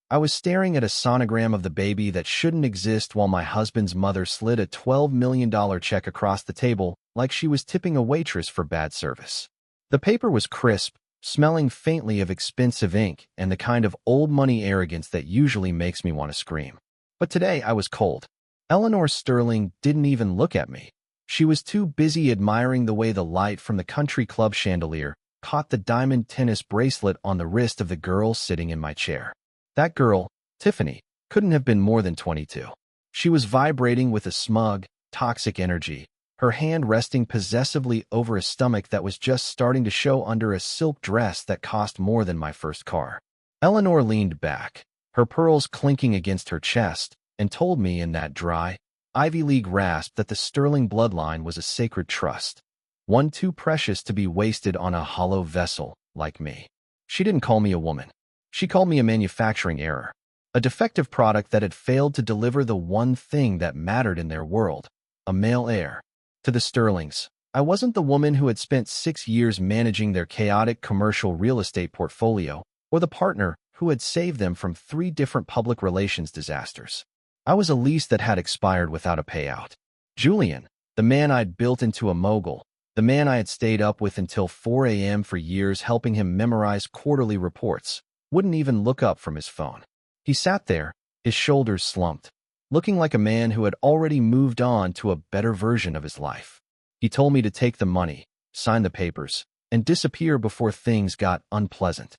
I was staring at a sonogram of the baby that shouldn't exist while my husband's mother slid a $12 million check across the table like she was tipping a waitress for bad service. The paper was crisp, smelling faintly of expensive ink and the kind of old money arrogance that usually makes me want to scream. But today I was cold. Eleanor Sterling didn't even look at me. She was too busy admiring the way the light from the country club chandelier caught the diamond tennis bracelet on the wrist of the girl sitting in my chair. That girl, Tiffany, couldn't have been more than 22. She was vibrating with a smug, toxic energy, her hand resting possessively over a stomach that was just starting to show under a silk dress that cost more than my first car. Eleanor leaned back, her pearls clinking against her chest, and told me in that dry, Ivy League rasp that the Sterling bloodline was a sacred trust, one too precious to be wasted on a hollow vessel like me. She didn't call me a woman. She called me a manufacturing error, a defective product that had failed to deliver the one thing that mattered in their world, a male heir. To the Sterlings, I wasn't the woman who had spent 6 years managing their chaotic commercial real estate portfolio, or the partner who had saved them from 3 different public relations disasters. I was a lease that had expired without a payout. Julian, the man I'd built into a mogul, the man I had stayed up with until 4 a.m. for years helping him memorize quarterly reports, wouldn't even look up from his phone. He sat there, his shoulders slumped, looking like a man who had already moved on to a better version of his life. He told me to take the money, sign the papers, and disappear before things got unpleasant.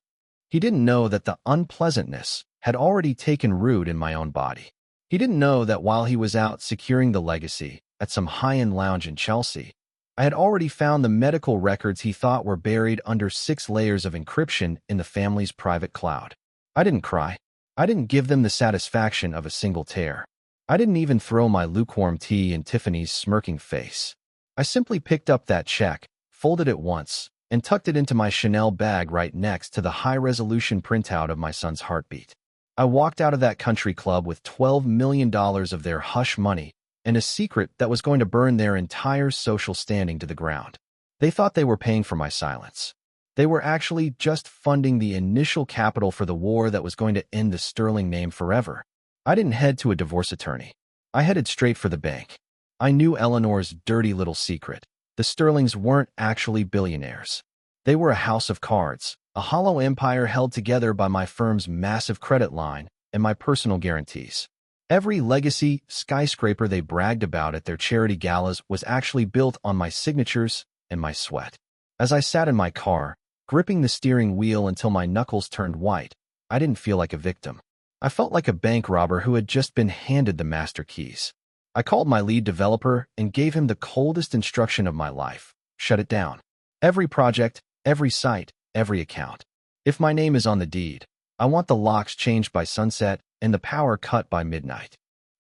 He didn't know that the unpleasantness had already taken root in my own body. He didn't know that while he was out securing the legacy at some high-end lounge in Chelsea, I had already found the medical records he thought were buried under 6 layers of encryption in the family's private cloud. I didn't cry. I didn't give them the satisfaction of a single tear. I didn't even throw my lukewarm tea in Tiffany's smirking face. I simply picked up that check, folded it once, and tucked it into my Chanel bag right next to the high-resolution printout of my son's heartbeat. I walked out of that country club with $12 million of their hush money and a secret that was going to burn their entire social standing to the ground. They thought they were paying for my silence. They were actually just funding the initial capital for the war that was going to end the Sterling name forever. I didn't head to a divorce attorney. I headed straight for the bank. I knew Eleanor's dirty little secret. The Sterlings weren't actually billionaires. They were a house of cards, a hollow empire held together by my firm's massive credit line and my personal guarantees. Every legacy skyscraper they bragged about at their charity galas was actually built on my signatures and my sweat. As I sat in my car, gripping the steering wheel until my knuckles turned white, I didn't feel like a victim. I felt like a bank robber who had just been handed the master keys. I called my lead developer and gave him the coldest instruction of my life: shut it down. Every project, every site, every account. If my name is on the deed, I want the locks changed by sunset and the power cut by midnight.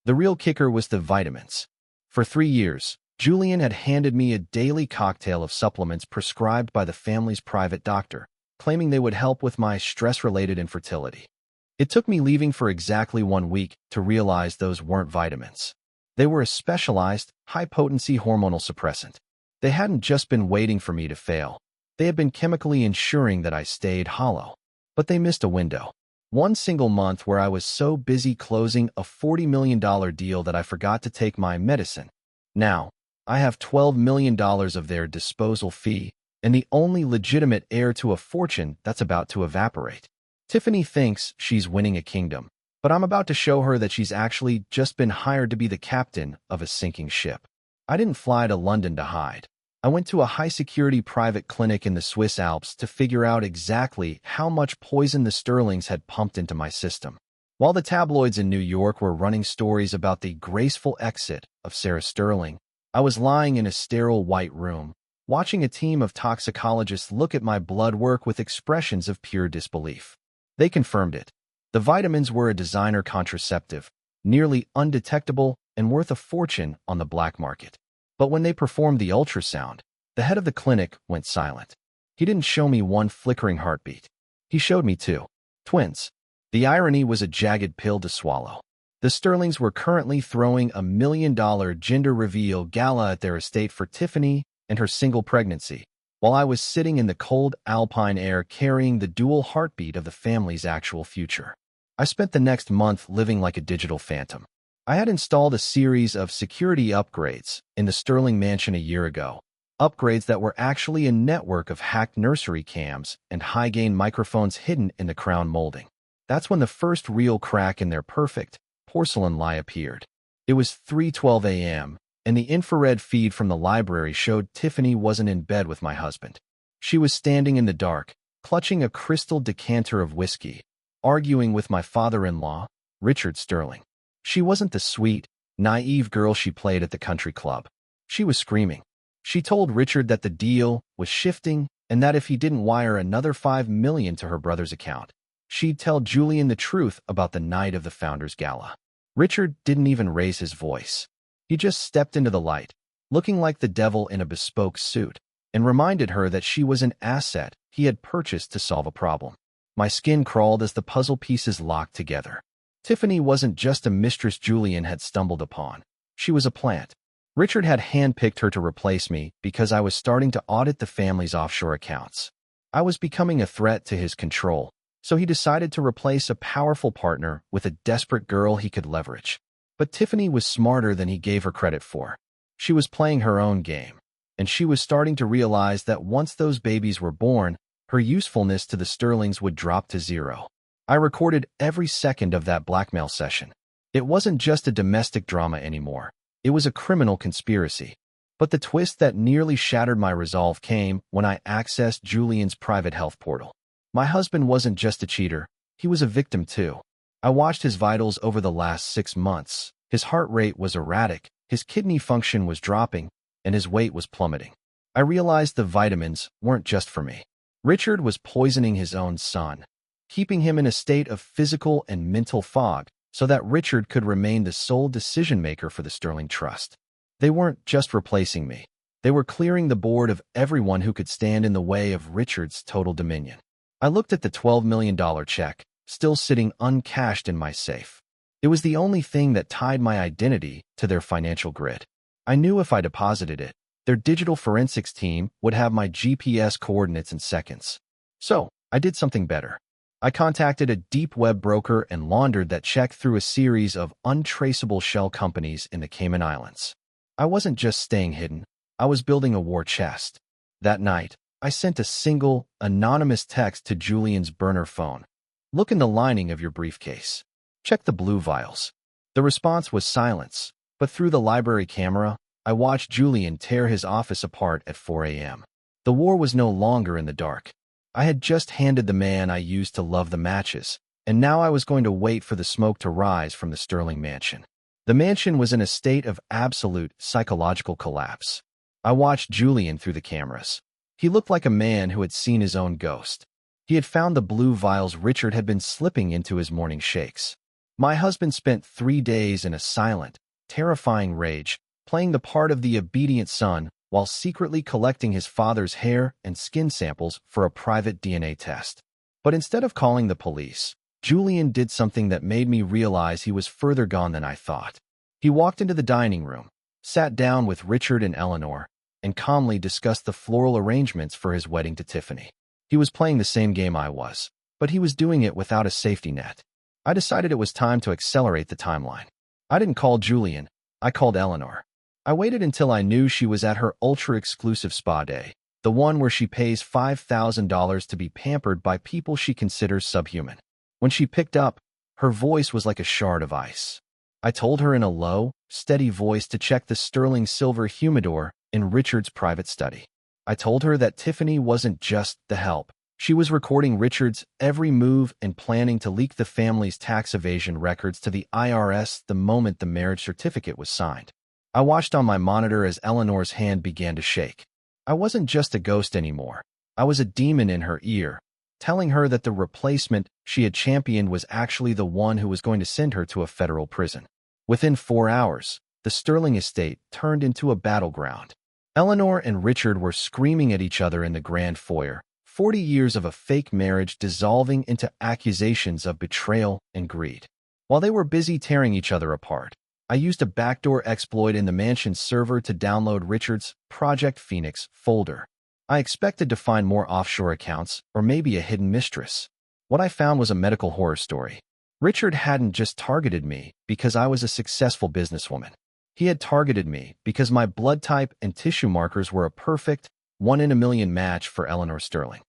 The real kicker was the vitamins. For 3 years, Julian had handed me a daily cocktail of supplements prescribed by the family's private doctor, claiming they would help with my stress-related infertility. It took me leaving for exactly 1 week to realize those weren't vitamins. They were a specialized, high-potency hormonal suppressant. They hadn't just been waiting for me to fail. They had been chemically ensuring that I stayed hollow. But they missed a window. 1 single month where I was so busy closing a $40 million deal that I forgot to take my medicine. Now, I have $12 million of their disposal fee and the only legitimate heir to a fortune that's about to evaporate. Tiffany thinks she's winning a kingdom, but I'm about to show her that she's actually just been hired to be the captain of a sinking ship. I didn't fly to London to hide. I went to a high-security private clinic in the Swiss Alps to figure out exactly how much poison the Sterlings had pumped into my system. While the tabloids in New York were running stories about the graceful exit of Sarah Sterling, I was lying in a sterile white room, watching a team of toxicologists look at my blood work with expressions of pure disbelief. They confirmed it. The vitamins were a designer contraceptive, nearly undetectable and worth a fortune on the black market. But when they performed the ultrasound, the head of the clinic went silent. He didn't show me 1 flickering heartbeat. He showed me 2. Twins. The irony was a jagged pill to swallow. The Sterlings were currently throwing a $1 million gender reveal gala at their estate for Tiffany and her single pregnancy, while I was sitting in the cold alpine air carrying the dual heartbeat of the family's actual future. I spent the next month living like a digital phantom. I had installed a series of security upgrades in the Sterling mansion a year ago, upgrades that were actually a network of hacked nursery cams and high-gain microphones hidden in the crown molding. That's when the first real crack in their perfect porcelain lie appeared. It was 3:12 a.m., and the infrared feed from the library showed Tiffany wasn't in bed with my husband. She was standing in the dark, clutching a crystal decanter of whiskey, arguing with my father-in-law, Richard Sterling. She wasn't the sweet, naive girl she played at the country club. She was screaming. She told Richard that the deal was shifting and that if he didn't wire another $5 million to her brother's account, she'd tell Julian the truth about the night of the Founders Gala. Richard didn't even raise his voice. He just stepped into the light, looking like the devil in a bespoke suit, and reminded her that she was an asset he had purchased to solve a problem. My skin crawled as the puzzle pieces locked together. Tiffany wasn't just a mistress Julian had stumbled upon. She was a plant. Richard had handpicked her to replace me because I was starting to audit the family's offshore accounts. I was becoming a threat to his control, so he decided to replace a powerful partner with a desperate girl he could leverage. But Tiffany was smarter than he gave her credit for. She was playing her own game, and she was starting to realize that once those babies were born, her usefulness to the Sterlings would drop to zero. I recorded every second of that blackmail session. It wasn't just a domestic drama anymore. It was a criminal conspiracy. But the twist that nearly shattered my resolve came when I accessed Julian's private health portal. My husband wasn't just a cheater. He was a victim too. I watched his vitals over the last 6 months. His heart rate was erratic, his kidney function was dropping, and his weight was plummeting. I realized the vitamins weren't just for me. Richard was poisoning his own son, keeping him in a state of physical and mental fog so that Richard could remain the sole decision-maker for the Sterling Trust. They weren't just replacing me. They were clearing the board of everyone who could stand in the way of Richard's total dominion. I looked at the $12 million check, still sitting uncashed in my safe. It was the only thing that tied my identity to their financial grid. I knew if I deposited it, their digital forensics team would have my GPS coordinates in seconds. So, I did something better. I contacted a deep web broker and laundered that check through a series of untraceable shell companies in the Cayman Islands. I wasn't just staying hidden, I was building a war chest. That night, I sent a single, anonymous text to Julian's burner phone. Look in the lining of your briefcase. Check the blue vials. The response was silence, but through the library camera, I watched Julian tear his office apart at 4 a.m. The war was no longer in the dark. I had just handed the man I used to love the matches, and now I was going to wait for the smoke to rise from the Sterling mansion. The mansion was in a state of absolute psychological collapse. I watched Julian through the cameras. He looked like a man who had seen his own ghost. He had found the blue vials Richard had been slipping into his morning shakes. My husband spent 3 days in a silent, terrifying rage, playing the part of the obedient son while secretly collecting his father's hair and skin samples for a private DNA test. But instead of calling the police, Julian did something that made me realize he was further gone than I thought. He walked into the dining room, sat down with Richard and Eleanor, and calmly discussed the floral arrangements for his wedding to Tiffany. He was playing the same game I was, but he was doing it without a safety net. I decided it was time to accelerate the timeline. I didn't call Julian, I called Eleanor. I waited until I knew she was at her ultra-exclusive spa day, the one where she pays $5,000 to be pampered by people she considers subhuman. When she picked up, her voice was like a shard of ice. I told her in a low, steady voice to check the sterling silver humidor in Richard's private study. I told her that Tiffany wasn't just the help. She was recording Richard's every move and planning to leak the family's tax evasion records to the IRS the moment the marriage certificate was signed. I watched on my monitor as Eleanor's hand began to shake. I wasn't just a ghost anymore. I was a demon in her ear, telling her that the replacement she had championed was actually the one who was going to send her to a federal prison. Within 4 hours, the Sterling estate turned into a battleground. Eleanor and Richard were screaming at each other in the grand foyer, 40 years of a fake marriage dissolving into accusations of betrayal and greed. While they were busy tearing each other apart, I used a backdoor exploit in the mansion's server to download Richard's Project Phoenix folder. I expected to find more offshore accounts or maybe a hidden mistress. What I found was a medical horror story. Richard hadn't just targeted me because I was a successful businesswoman. He had targeted me because my blood type and tissue markers were a perfect, one-in-a-million match for Eleanor Sterling.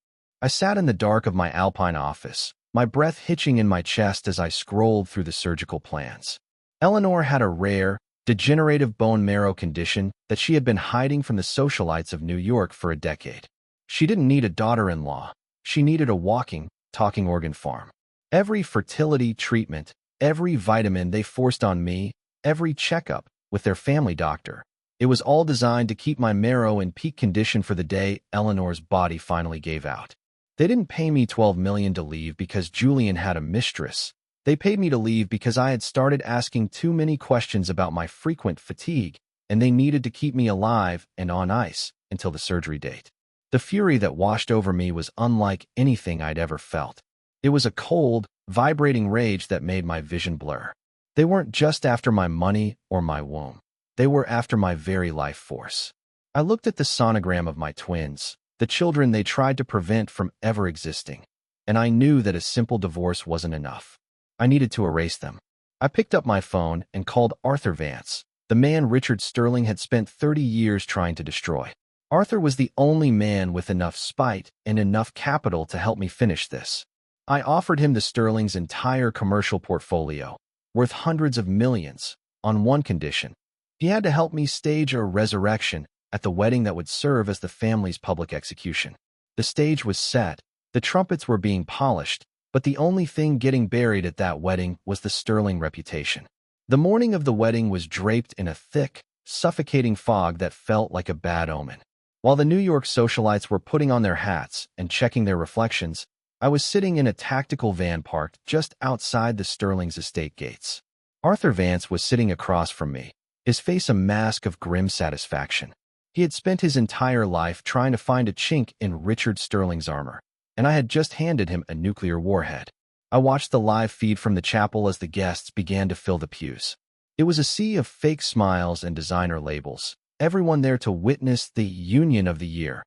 I sat in the dark of my Alpine office, my breath hitching in my chest as I scrolled through the surgical plans. Eleanor had a rare, degenerative bone marrow condition that she had been hiding from the socialites of New York for a decade. She didn't need a daughter-in-law. She needed a walking, talking organ farm. Every fertility treatment, every vitamin they forced on me, every checkup with their family doctor, it was all designed to keep my marrow in peak condition for the day Eleanor's body finally gave out. They didn't pay me $12 million to leave because Julian had a mistress. They paid me to leave because I had started asking too many questions about my frequent fatigue, and they needed to keep me alive and on ice until the surgery date. The fury that washed over me was unlike anything I'd ever felt. It was a cold, vibrating rage that made my vision blur. They weren't just after my money or my womb. They were after my very life force. I looked at the sonogram of my twins, the children they tried to prevent from ever existing, and I knew that a simple divorce wasn't enough. I needed to erase them. I picked up my phone and called Arthur Vance, the man Richard Sterling had spent 30 years trying to destroy. Arthur was the only man with enough spite and enough capital to help me finish this. I offered him the Sterling's entire commercial portfolio, worth hundreds of millions, on one condition. He had to help me stage a resurrection at the wedding that would serve as the family's public execution. The stage was set, the trumpets were being polished, but the only thing getting buried at that wedding was the Sterling reputation. The morning of the wedding was draped in a thick, suffocating fog that felt like a bad omen. While the New York socialites were putting on their hats and checking their reflections, I was sitting in a tactical van parked just outside the Sterling's estate gates. Arthur Vance was sitting across from me, his face a mask of grim satisfaction. He had spent his entire life trying to find a chink in Richard Sterling's armor, and I had just handed him a nuclear warhead. I watched the live feed from the chapel as the guests began to fill the pews. It was a sea of fake smiles and designer labels, everyone there to witness the union of the year,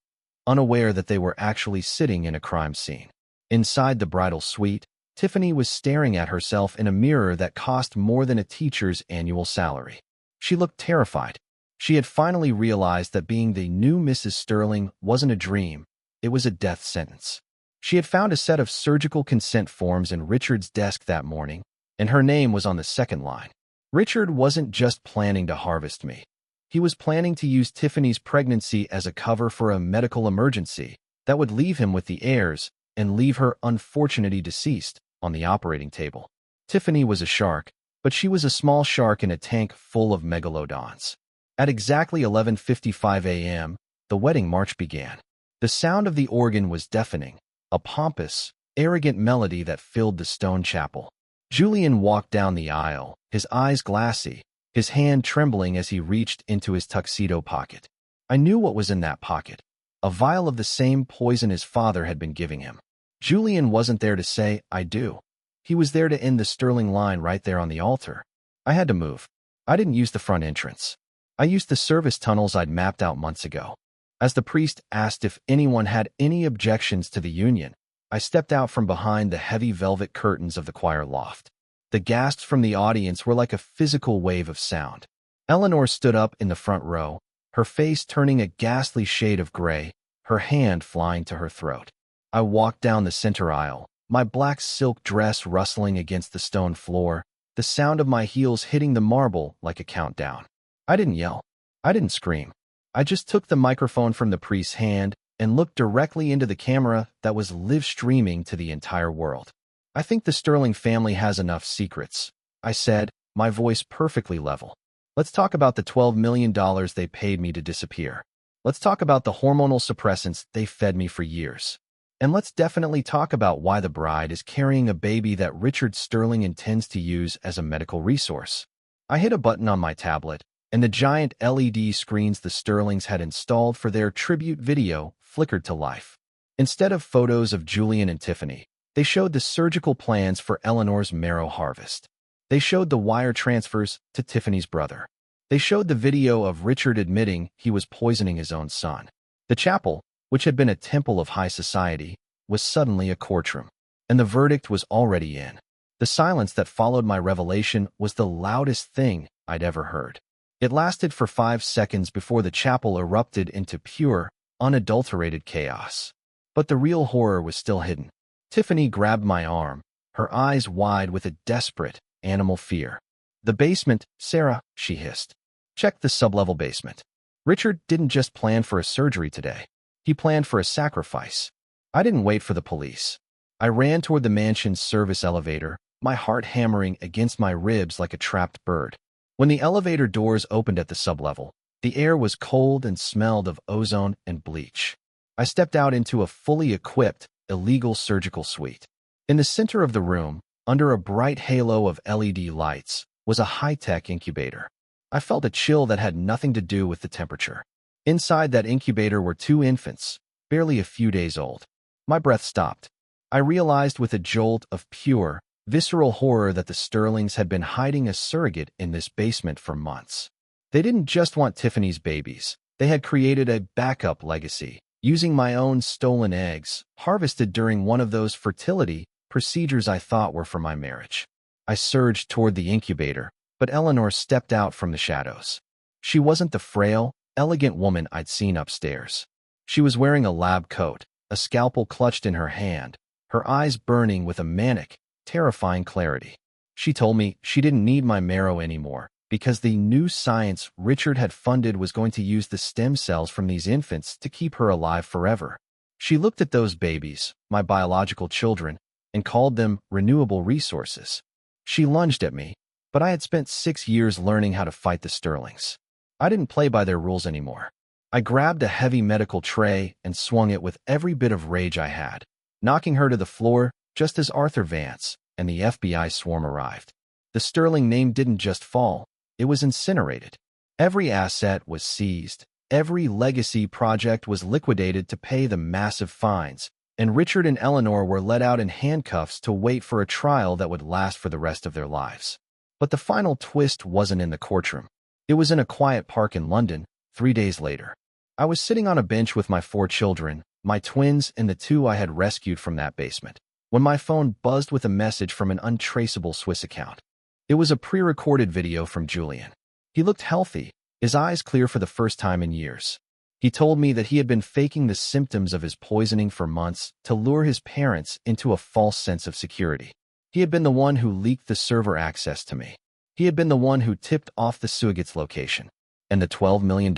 unaware that they were actually sitting in a crime scene. Inside the bridal suite, Tiffany was staring at herself in a mirror that cost more than a teacher's annual salary. She looked terrified. She had finally realized that being the new Mrs. Sterling wasn't a dream, it was a death sentence. She had found a set of surgical consent forms in Richard's desk that morning, and her name was on the second line. Richard wasn't just planning to harvest me. He was planning to use Tiffany's pregnancy as a cover for a medical emergency that would leave him with the heirs and leave her unfortunately deceased on the operating table. Tiffany was a shark, but she was a small shark in a tank full of megalodons. At exactly 11:55 a.m., the wedding march began. The sound of the organ was deafening, a pompous, arrogant melody that filled the stone chapel. Julian walked down the aisle, his eyes glassy, his hand trembling as he reached into his tuxedo pocket. I knew what was in that pocket. A vial of the same poison his father had been giving him. Julian wasn't there to say, "I do." He was there to end the Sterling line right there on the altar. I had to move. I didn't use the front entrance. I used the service tunnels I'd mapped out months ago. As the priest asked if anyone had any objections to the union, I stepped out from behind the heavy velvet curtains of the choir loft. The gasps from the audience were like a physical wave of sound. Eleanor stood up in the front row, her face turning a ghastly shade of gray, her hand flying to her throat. I walked down the center aisle, my black silk dress rustling against the stone floor, the sound of my heels hitting the marble like a countdown. I didn't yell. I didn't scream. I just took the microphone from the priest's hand and looked directly into the camera that was live streaming to the entire world. "I think the Sterling family has enough secrets," I said, my voice perfectly level. "Let's talk about the $12 million they paid me to disappear. Let's talk about the hormonal suppressants they fed me for years. And let's definitely talk about why the bride is carrying a baby that Richard Sterling intends to use as a medical resource." I hit a button on my tablet, and the giant LED screens the Sterlings had installed for their tribute video flickered to life. Instead of photos of Julian and Tiffany, they showed the surgical plans for Eleanor's marrow harvest. They showed the wire transfers to Tiffany's brother. They showed the video of Richard admitting he was poisoning his own son. The chapel, which had been a temple of high society, was suddenly a courtroom, and the verdict was already in. The silence that followed my revelation was the loudest thing I'd ever heard. It lasted for 5 seconds before the chapel erupted into pure, unadulterated chaos. But the real horror was still hidden. Tiffany grabbed my arm, her eyes wide with a desperate, animal fear. "The basement, Sarah," she hissed. "Check the sublevel basement." Richard didn't just plan for a surgery today. He planned for a sacrifice. I didn't wait for the police. I ran toward the mansion's service elevator, my heart hammering against my ribs like a trapped bird. When the elevator doors opened at the sublevel, the air was cold and smelled of ozone and bleach. I stepped out into a fully equipped, illegal surgical suite. In the center of the room, under a bright halo of LED lights, was a high-tech incubator. I felt a chill that had nothing to do with the temperature. Inside that incubator were 2 infants, barely a few days old. My breath stopped. I realized with a jolt of pure, visceral horror that the Sterlings had been hiding a surrogate in this basement for months. They didn't just want Tiffany's babies. They had created a backup legacy, using my own stolen eggs, harvested during one of those fertility procedures I thought were for my marriage. I surged toward the incubator, but Eleanor stepped out from the shadows. She wasn't the frail, elegant woman I'd seen upstairs. She was wearing a lab coat, a scalpel clutched in her hand, her eyes burning with a manic, terrifying clarity. She told me she didn't need my marrow anymore because the new science Richard had funded was going to use the stem cells from these infants to keep her alive forever. She looked at those babies, my biological children, and called them renewable resources. She lunged at me, but I had spent 6 years learning how to fight the Sterlings. I didn't play by their rules anymore. I grabbed a heavy medical tray and swung it with every bit of rage I had, knocking her to the floor just as Arthur Vance and the FBI swarm arrived. The Sterling name didn't just fall, it was incinerated. Every asset was seized, every legacy project was liquidated to pay the massive fines, and Richard and Eleanor were let out in handcuffs to wait for a trial that would last for the rest of their lives. But the final twist wasn't in the courtroom. It was in a quiet park in London, 3 days later. I was sitting on a bench with my 4 children, my twins and the 2 I had rescued from that basement, when my phone buzzed with a message from an untraceable Swiss account. It was a pre-recorded video from Julian. He looked healthy, his eyes clear for the first time in years. He told me that he had been faking the symptoms of his poisoning for months to lure his parents into a false sense of security. He had been the one who leaked the server access to me. He had been the one who tipped off the surrogate's location. And the $12 million?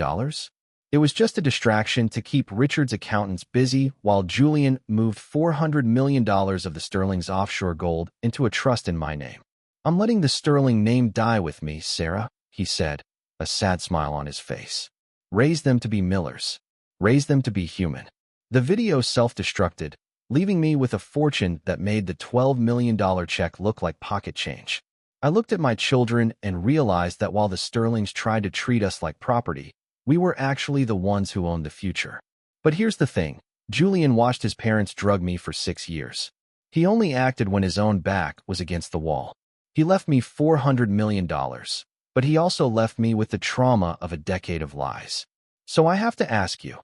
It was just a distraction to keep Richard's accountants busy while Julian moved $400 million of the Sterling's offshore gold into a trust in my name. "I'm letting the Sterling name die with me, Sarah," he said, a sad smile on his face. "Raise them to be Millers. Raise them to be human." The video self-destructed, leaving me with a fortune that made the $12 million check look like pocket change. I looked at my children and realized that while the Sterlings tried to treat us like property, we were actually the ones who owned the future. But here's the thing. Julian watched his parents drug me for 6 years. He only acted when his own back was against the wall. He left me $400 million, but he also left me with the trauma of a decade of lies. So I have to ask you,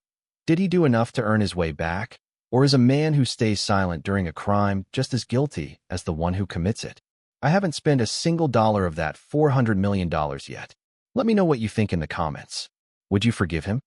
did he do enough to earn his way back? Or is a man who stays silent during a crime just as guilty as the one who commits it? I haven't spent a single dollar of that $400 million yet. Let me know what you think in the comments. Would you forgive him?